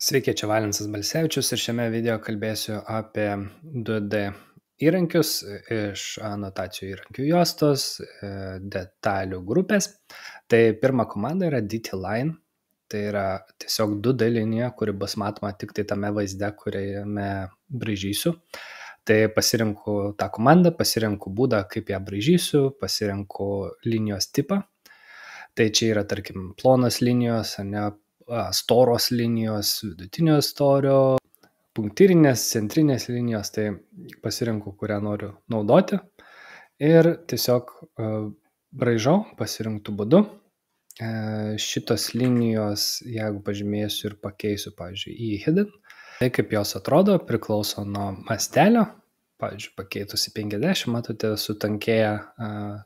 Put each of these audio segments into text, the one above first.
Sveiki, čia Valinsas Balsevičius ir šiame video kalbėsiu apie 2D įrankius iš anotacijų įrankių juostos, detalių grupės. Tai pirma komanda yra DT-Line, tai yra tiesiog 2D linija, kuri bus matoma tik tai tame vaizde, kuriame braižysiu. Tai pasirinku tą komandą, pasirinku būdą, kaip ją braižysiu, pasirinku linijos tipą. Tai čia yra, tarkim, plonos linijos, storos linijos, vidutinio storio, punktyrinės, centrinės linijos, tai pasirinku, kurią noriu naudoti ir tiesiog braižau pasirinktų būdu. Šitos linijos, jeigu pažymėsiu ir pakeisiu, pavyzdžiui, į hidden, tai kaip jos atrodo priklauso nuo mastelio. Pavyzdžiui, pakeitus į 50, matote, sutankėja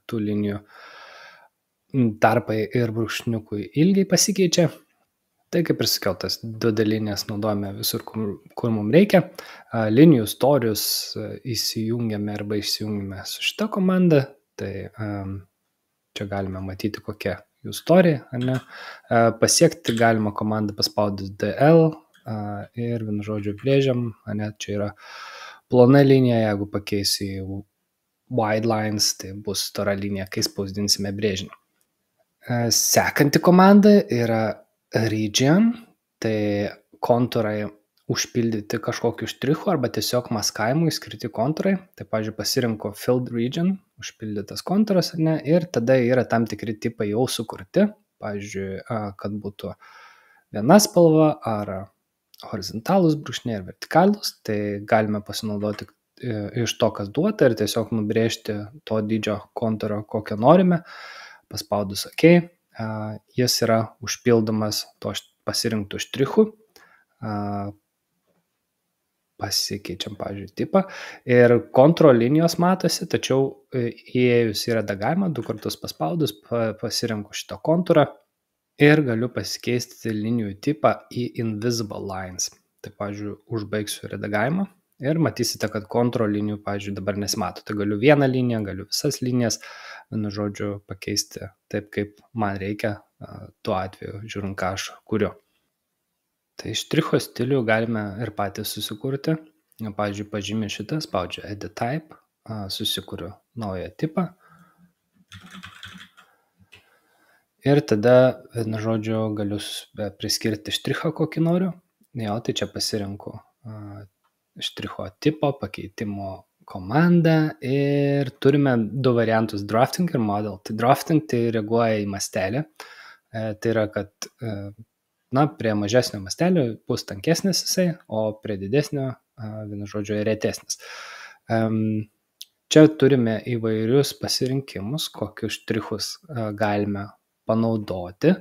tų linijų tarpai ir brūkšniukų ilgiai pasikeičia. Tai kaip ir sakiau, tas 2D linijas naudojame visur, kur mums reikia. Linijų storius įsijungiame arba išsijungiame su šita komanda. Tai čia galime matyti, kokia jų storija. Pasiekti galima komandą paspaudus DL ir vienu žodžiu brėžiam. Čia yra plona linija, jeigu pakeisi į wide lines, tai bus stora linija, kai spausdinsime brėžinį. Sekanti komanda yra region, tai kontūrai užpildyti kažkokiu štrichu arba tiesiog maskavimui skirti kontūrai. Tai, pavyzdžiui, pasirinku filled region, užpildytas kontūras, ir tada yra tam tikri tipai jau sukurti. Pavyzdžiui, kad būtų viena spalva ar horizontalūs brūkšniai ar vertikalūs, tai galime pasinaudoti iš to, kas duota ir tiesiog nubrėžti to dydžio kontūro, kokio norime. Paspaudus OK, jis yra užpildomas to pasirinktų štrichų. Pasikeičiam, pavyzdžiui, tipą ir kontrol linijos matosi, tačiau įėjus į redagavimą, 2 kartus paspaudus pasirinku šitą kontūrą ir galiu pasikeisti linijų tipą į invisible lines. Tai, pavyzdžiui, užbaigsiu redagavimą ir matysite, kad kontrol linijų, pavyzdžiui, dabar nesimato. Tai galiu vieną liniją, galiu visas linijas, vienu žodžiu, pakeisti taip, kaip man reikia, tuo atveju, žiūrint, ką aš kuriu. Tai štricho stilių galime ir patys susikurti. Pavyzdžiui, pažymį šitą, spaudžiu Edit Type, susikuriu naują tipą. Ir tada, vienu žodžiu, galiu priskirti štrichą, kokį noriu. Tai čia pasirinku štricho tipo, pakeitimo komandą ir turime 2 variantus, drafting ir model. Tai drafting tai reaguoja į mastelį. Tai yra, kad prie mažesnio mastelio bus tankesnis jisai, o prie didesnio, vienu žodžiu, retesnis. Čia turime įvairius pasirinkimus, kokius štrichus galime panaudoti.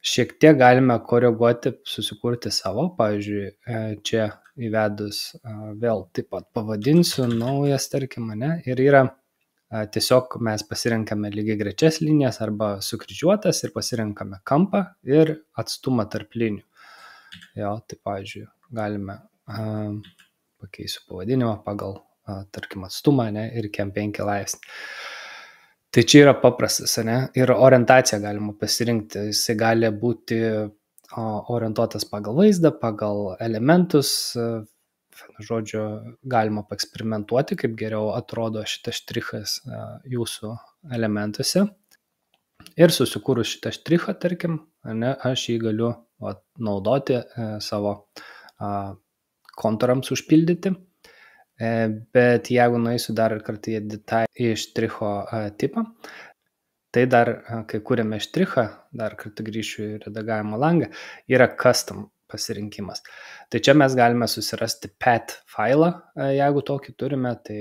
Šiek tiek galime koreguoti, susikurti savo. Pavyzdžiui, čia įvedus vėl taip pat pavadinsiu naujas, tarkim, ir yra tiesiog mes pasirenkame lygiai grečias linijas arba sukryžiuotas ir pasirenkame kampą ir atstumą tarp linijų. Tai, pavyzdžiui, galime pakeisiu pavadinimą pagal, tarkim, atstumą ir kem 5 laipsniai. Tai čia yra paprastas, ir orientaciją galima pasirinkti. Jisai gali būti orientuotas pagal vaizdą, pagal elementus. Žodžiu, galima paeksperimentuoti, kaip geriau atrodo šitas štrichas jūsų elementuose. Ir susikūrus šitą štrichą, tarkim, aš jį galiu naudoti savo kontūrams užpildyti. Bet jeigu nueisiu dar kartą į štricho tipą, tai dar, kai kūrėme štrichą, dar kartą grįšiu į redagavimo langą, yra custom pasirinkimas. Tai čia mes galime susirasti path failą, jeigu tokį turime, tai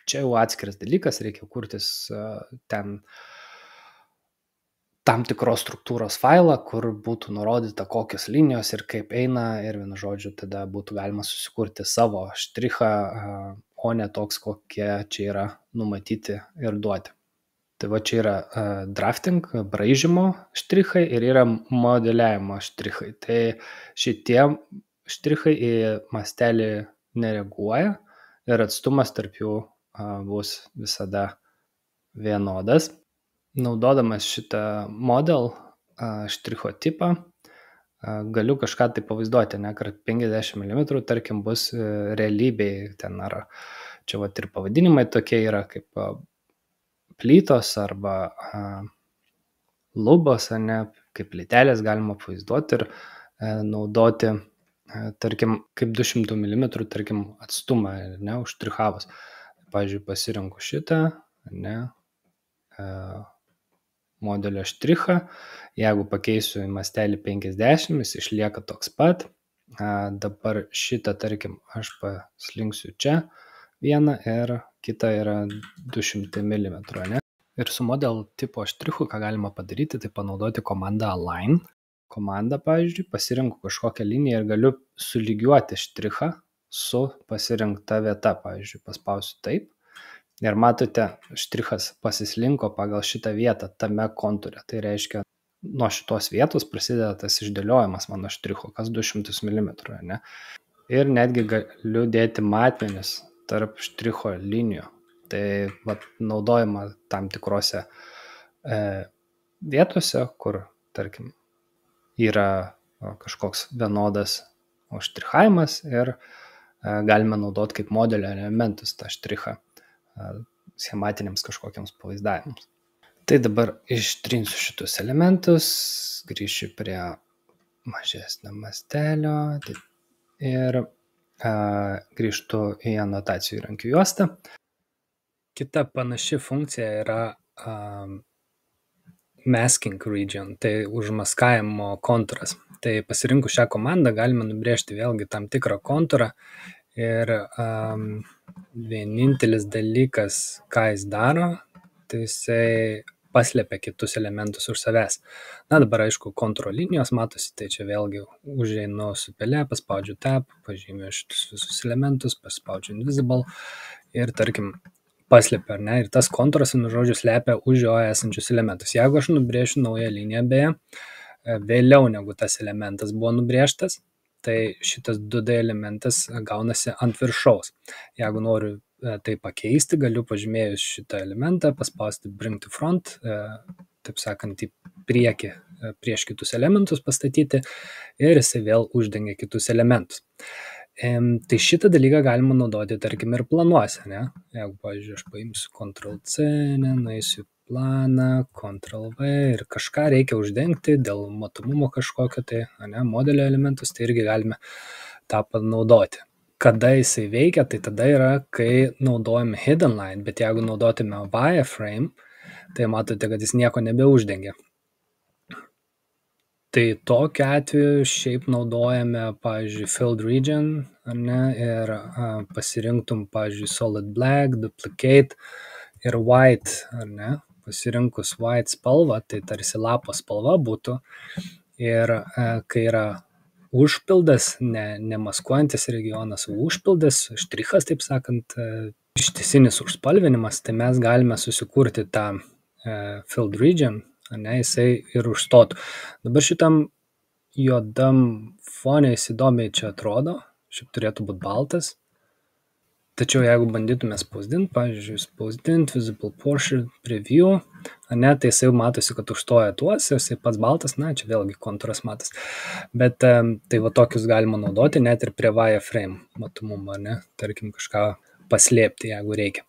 čia jau atskiras dalykas, reikia kurtis ten tam tikros struktūros failą, kur būtų nurodyta kokios linijos ir kaip eina ir vienu žodžiu tada būtų galima susikurti savo štrichą, o ne toks, kokie čia yra numatyti ir duoti. Tai va čia yra drafting, braižymo štrichai ir yra modeliavimo štrichai. Tai šitie štrichai į mastelį nereaguoja ir atstumas tarp jų bus visada vienodas. Naudodamas šitą model štricho tipą, galiu kažką tai pavaizduoti, ne, kad 50 mm, tarkim, bus realybėj ten, ar čia vat ir pavadinimai tokie yra kaip plytos arba lubos, ne, kaip plytelės galima pavaizduoti ir naudoti, tarkim, kaip 200 mm, tarkim, atstumą, ne, užštrichavus. Pavyzdžiui, pasirenku šitą, ne, modelio štrichą, jeigu pakeisiu į mastelį 50, jis išlieka toks pat. Dabar šitą, tarkim, aš paslinksiu čia vieną ir kitą yra 200 mm, ne? Ir su model tipo štrichu, ką galima padaryti, tai panaudoti komandą align. Komandą, pavyzdžiui, pasirinku kažkokią liniją ir galiu sulygiuoti štrichą su pasirinkta vieta, pavyzdžiui, paspausiu taip. Ir matote, štrichas pasislinko pagal šitą vietą tame kontūre. Tai reiškia, nuo šitos vietos prasideda tas išdėliojimas mano štricho, kas 200 mm, ne? Ir netgi galiu dėti matmenis tarp štricho linijų. Tai naudojama tam tikrose vietose, kur, tarkim, yra kažkoks vienodas užštrichavimas ir galime naudoti kaip modelio elementus tą štrichą schematiniams kažkokiams pavaizdavimams. Tai dabar ištrinsiu šitus elementus, grįšiu prie mažesnio mastelio ir grįžtu į anotacijų įrankių juostą. Kita panaši funkcija yra masking region, tai užmaskavimo kontūras. Tai pasirinkus šią komandą galime nubrėžti vėlgi tam tikrą kontūrą ir vienintelis dalykas, ką jis daro, tai jisai paslepia kitus elementus už savęs. Na, dabar aišku, kontūro linijos matosi, tai čia vėlgi užeinu su pele, paspaudžiu tab, pažymiu šitus visus elementus, paspaudžiu invisible ir, tarkim, paslepia, ar ne, ir tas kontūras, vienu žodžiu, slepia už jo esančius elementus. Jeigu aš nubrėšiu naują liniją, beje, vėliau negu tas elementas buvo nubrėžtas, tai šitas 2D elementas gaunasi ant viršaus. Jeigu noriu tai pakeisti, galiu pažymėjus šitą elementą, paspausti bring to front, taip sakant, į priekį prieš kitus elementus pastatyti ir jisai vėl uždengia kitus elementus. Tai šitą dalyką galima naudoti, tarkim, ir planuose, ne? Jeigu, pavyzdžiui, aš paimsiu Ctrl+C, nueisiu planą, Ctrl+V ir kažką reikia uždengti dėl matomumo kažkokio, tai, ne, modelio elementus, tai irgi galime tą panaudoti. Kada jisai veikia, tai tada yra, kai naudojame hidden line, bet jeigu naudotume wireframe, tai matote, kad jis nieko nebeuždengia. Tai tokiu atveju šiaip naudojame, pavyzdžiui, filled region, ar ne, ir pasirinktum, pavyzdžiui, solid black, duplicate ir white, ar ne, pasirinkus white spalvą, tai tarsi lapo spalva būtų ir kai yra užpildas, ne maskuojantis regionas, o užpildas, štrichas, taip sakant, ištisinis užspalvinimas, tai mes galime susikurti tą filled region, ne, jisai ir užstotų. Dabar šitam juodam fone jis įdomiai čia atrodo, šiaip turėtų būti baltas. Tačiau jeigu bandytume spausdinti, pavyzdžiui, spausdinti, visible portrait, preview, ne, tai jisai matosi, kad užstoja tuos, jisai pats baltas, na, čia vėlgi kontūras matas. Bet tai va tokius galima naudoti net ir prie wireframe matomumo, ne, tarkim kažką paslėpti, jeigu reikia.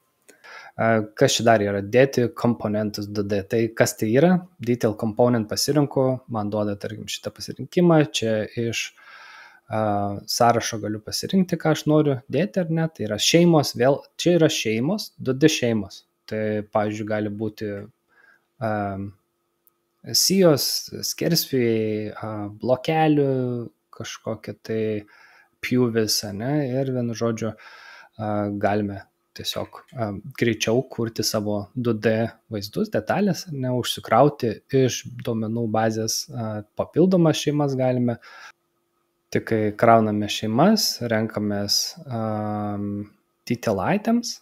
Kas čia dar yra? Dėti komponentus 2D. Tai kas tai yra? Detail component pasirinku, man duoda, tarkim, šitą pasirinkimą, čia iš sąrašo galiu pasirinkti, ką aš noriu dėti ar ne. Tai yra šeimos, vėl čia yra šeimos, 2D šeimos. Tai, pavyzdžiui, gali būti sijos, skersvėjai, blokelių, kažkokia tai pjūvis, ne, ir vienu žodžiu galime tiesiog greičiau kurti savo 2D vaizdus, detalės, neužsikrauti iš duomenų bazės papildomas šeimas galime. Tik kai krauname šeimas, renkamės detail items,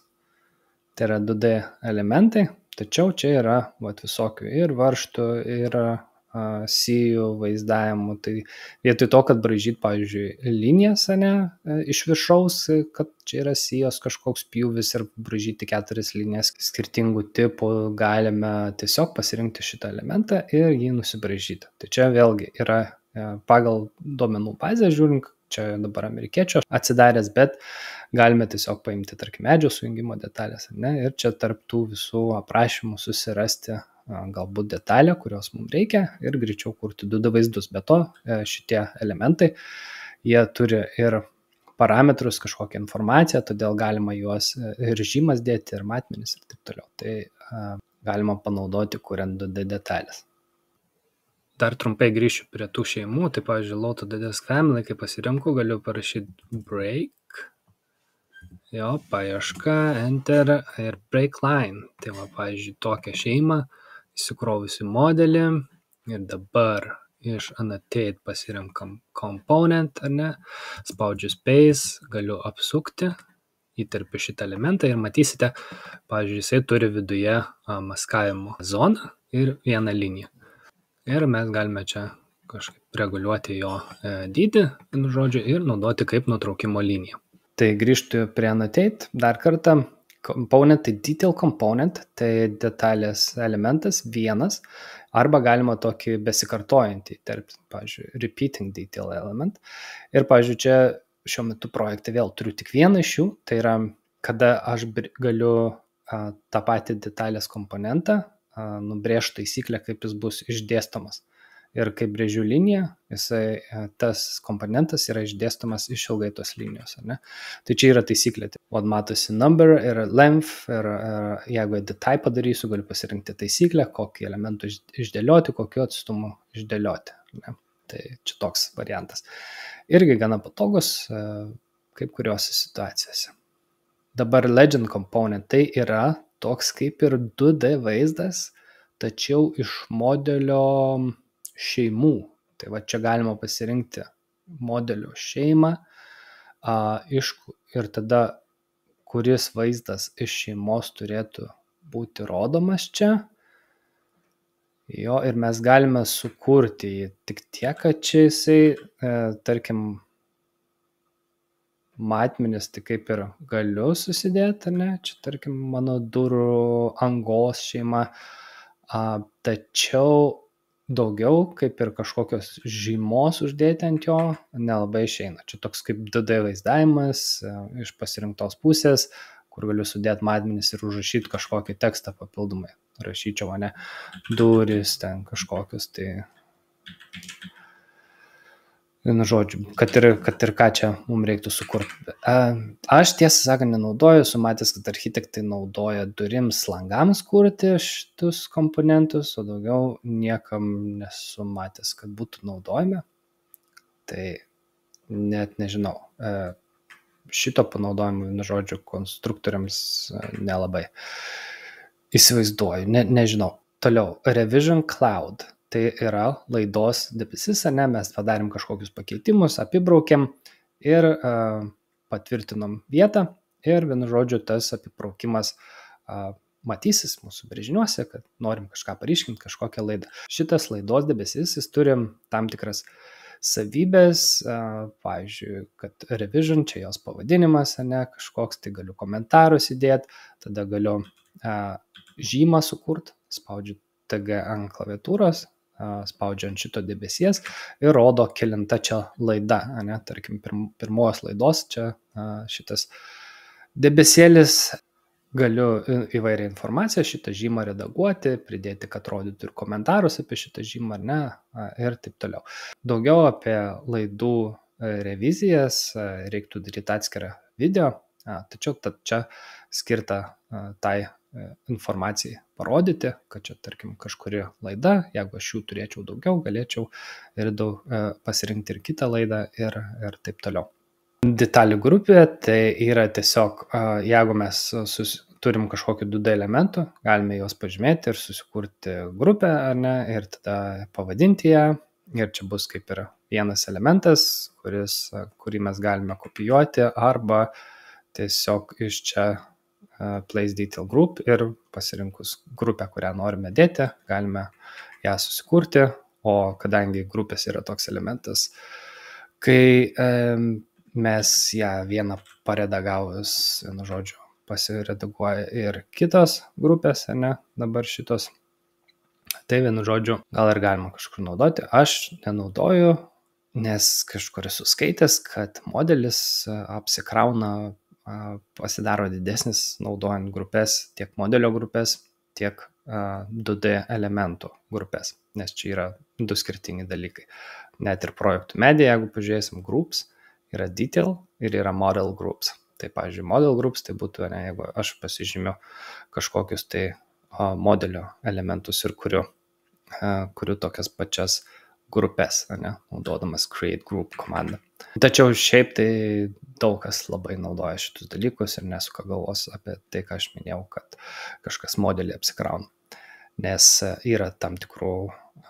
tai yra 2D elementai, tačiau čia yra visokių ir varžtų, ir sijų vaizdavimų. Tai vietoj to, kad braižyti, pavyzdžiui, linijas, ne, iš viršaus, kad čia yra sijos kažkoks pjūvis ir braižyti 4 linijas skirtingų tipų, galime tiesiog pasirinkti šitą elementą ir jį nusibraižyti. Tai čia vėlgi yra pagal duomenų bazę žiūrint, čia dabar amerikiečio atsidaręs, bet galime tiesiog paimti, tarkim, medžio sujungimo detalės, ne, ir čia tarp tų visų aprašymų susirasti galbūt detalę, kurios mums reikia ir greičiau kurti 2D vaizdus. Be to, šitie elementai, jie turi ir parametrus, kažkokią informaciją, todėl galima juos ir žymas dėti, ir matmenis ir taip toliau. Tai galima panaudoti, kuriant 2D detalės. Dar trumpai grįšiu prie tų šeimų, tai pavyzdžiui, Loto.ds family, kai pasirenku, galiu parašyti break, jo, paieška, enter ir break line. Tai va, pavyzdžiui, tokią šeimą, įsikrovusi modelį ir dabar iš annotate pasirenkam component, ar ne, spaudžiu space, galiu apsukti, įterpiu šitą elementą ir matysite, pavyzdžiui, jisai turi viduje maskavimo zoną ir vieną liniją. Ir mes galime čia kažkaip reguliuoti jo dydį, vienu žodžiu, ir naudoti kaip nutraukimo liniją. Tai grįžtu prie annotate dar kartą. Component, tai detail component, tai detalės elementas vienas, arba galima tokį besikartojantį įterpti, pavyzdžiui, repeating detail element. Ir, pavyzdžiui, čia šiuo metu projekte vėl turiu tik vieną iš jų, tai yra, kada aš galiu tą patį detalės komponentą nubrėžti taisyklę, kaip jis bus išdėstomas. Ir kai brėžiu liniją, tas komponentas yra išdėstomas iš ilgai tos linijos. Ne? Tai čia yra taisyklė. Matosi number ir length, ir jeigu edit type padarysiu, galiu pasirinkti taisyklę, kokį elementų išdėlioti, kokiu atstumu išdėlioti. Ne? Tai čia toks variantas. Irgi gana patogus kaip kuriuose situacijose. Dabar legend component tai yra toks kaip ir 2D vaizdas, tačiau iš modelio šeimų. Tai va čia galima pasirinkti modelio šeimą ir tada kuris vaizdas iš šeimos turėtų būti rodomas čia. Jo, ir mes galime sukurti jį tik tiek, kad čia jisai, tarkim, matmenis tai kaip ir galiu susidėti, ne? Čia, tarkim, mano durų angos šeima, tačiau daugiau kaip ir kažkokios žymos uždėti ant jo nelabai išeina. Čia toks kaip 2D vaizdavimas iš pasirinktos pusės, kur galiu sudėti matmenis ir užrašyti kažkokį tekstą papildomai. Rašyčiau, ne, durys ten kažkokius, tai vienu žodžiu, kad ir ką čia mums reiktų sukurti. Aš tiesą sakant nenaudoju, sumatęs, kad architektai naudoja durims langams kurti šitus komponentus, o daugiau niekam nesumatęs, kad būtų naudojami. Tai net nežinau. Šito panaudojimo, vienu žodžiu, konstruktoriams nelabai įsivaizduoju, nežinau. Toliau, Revision Cloud. Tai yra laidos debesis, ne, mes padarėm kažkokius pakeitimus, apibraukėm ir patvirtinom vietą ir, vienu žodžiu, tas apibraukimas matysis mūsų brėžiniuose, kad norim kažką paryškinti, kažkokią laidą. Šitas laidos debesis, jis turi tam tikras savybės, pavyzdžiui, kad revision, čia jos pavadinimas, ne, kažkoks, tai galiu komentarus įdėti, tada galiu žymą sukurti, spaudžiu TG ant klaviatūros, spaudžiu ant šito debesies ir rodo kelinta čia laida, ne, tarkim, pirmos laidos čia šitas debesėlis, galiu įvairią informaciją šitą žymą redaguoti, pridėti, kad rodytų ir komentarus apie šitą žymą, ar ne, ir taip toliau. Daugiau apie laidų revizijas reiktų daryti atskirą video, tačiau čia skirta tai informacijai parodyti, kad čia, tarkim, kažkuri laida, jeigu aš jų turėčiau daugiau, galėčiau ir pasirinkti ir kitą laidą ir taip toliau. Detalių grupė tai yra tiesiog, jeigu mes turim kažkokių 2D elementų, galime juos pažymėti ir susikurti grupę, ar ne, ir tada pavadinti ją, ir čia bus kaip ir vienas elementas, kurį mes galime kopijuoti, arba tiesiog iš čia place detail group ir pasirinkus grupę, kurią norime dėti, galime ją susikurti, o kadangi grupės yra toks elementas, kai mes ją vieną paredagavus, vienu žodžiu, pasiredaguoja ir kitos grupės, ne, dabar šitos, Tai vienu žodžiu, gal ir galima kažkur naudoti. Aš nenaudoju, nes kažkur esu skaitęs, kad modelis apsikrauna, pasidaro didesnis naudojant grupės, tiek modelio grupės, tiek 2D elementų grupės, nes čia yra du skirtingi dalykai. Net ir projektų medija, jeigu pažiūrėsim, groups yra detail ir yra model groups. Tai, pavyzdžiui, model groups tai būtų, ne, jeigu aš pasižymiu kažkokius tai modelio elementus ir kuriu tokias pačias grupės, ne, naudodamas create group komandą. Tačiau šiaip tai daug kas labai naudoja šitus dalykus ir nesuka galvos apie tai, ką aš minėjau, kad kažkas modelį apsikrauna. Nes yra tam tikrų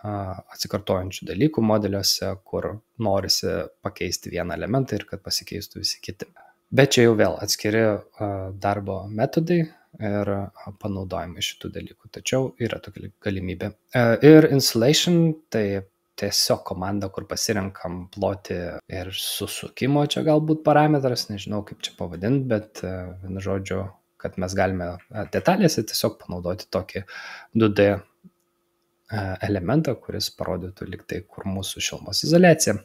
atsikartojančių dalykų modeliuose, kur norisi pakeisti vieną elementą ir kad pasikeistų visi kiti. Bet čia jau vėl atskiri darbo metodai ir panaudojimai šitų dalykų, tačiau yra tokia galimybė. Ir installation, tai tiesiog komanda, kur pasirenkam plotį ir susukimo, čia galbūt parametras, nežinau kaip čia pavadinti, bet vienu žodžiu, kad mes galime detalėse tiesiog panaudoti tokį 2D elementą, kuris parodytų lyg tai, kur mūsų šilumos izoliacija.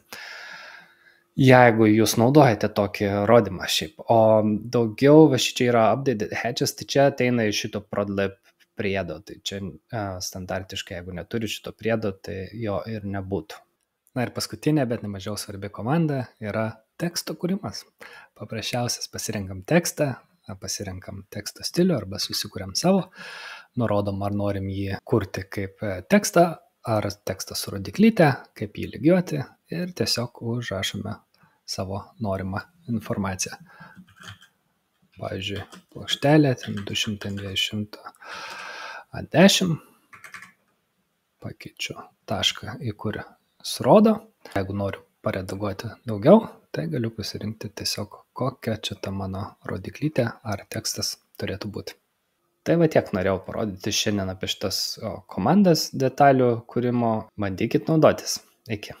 Jeigu jūs naudojate tokį rodymą šiaip, o daugiau va šičia yra updated hatches, tai čia ateina iš šito prodlib priedo, tai čia standartiškai, jeigu neturi šito priedo, tai jo ir nebūtų. Na ir paskutinė, bet nemažiau svarbi komanda yra teksto kūrimas. Paprasčiausias pasirenkam tekstą, pasirenkam teksto stilių arba susikuriam savo, nurodom, ar norim jį kurti kaip tekstą, ar tekstą su rodiklyte, kaip jį lygiuoti ir tiesiog užrašome savo norimą informaciją. Pavyzdžiui, plokštelė 200 ant 10, pakeičiu tašką, į kurį surodo. Jeigu noriu paredaguoti daugiau, tai galiu pasirinkti tiesiog, kokia čia ta mano rodiklytė ar tekstas turėtų būti. Tai va tiek norėjau parodyti šiandien apie šitas komandas detalių kūrimo. Bandykit naudotis. Iki.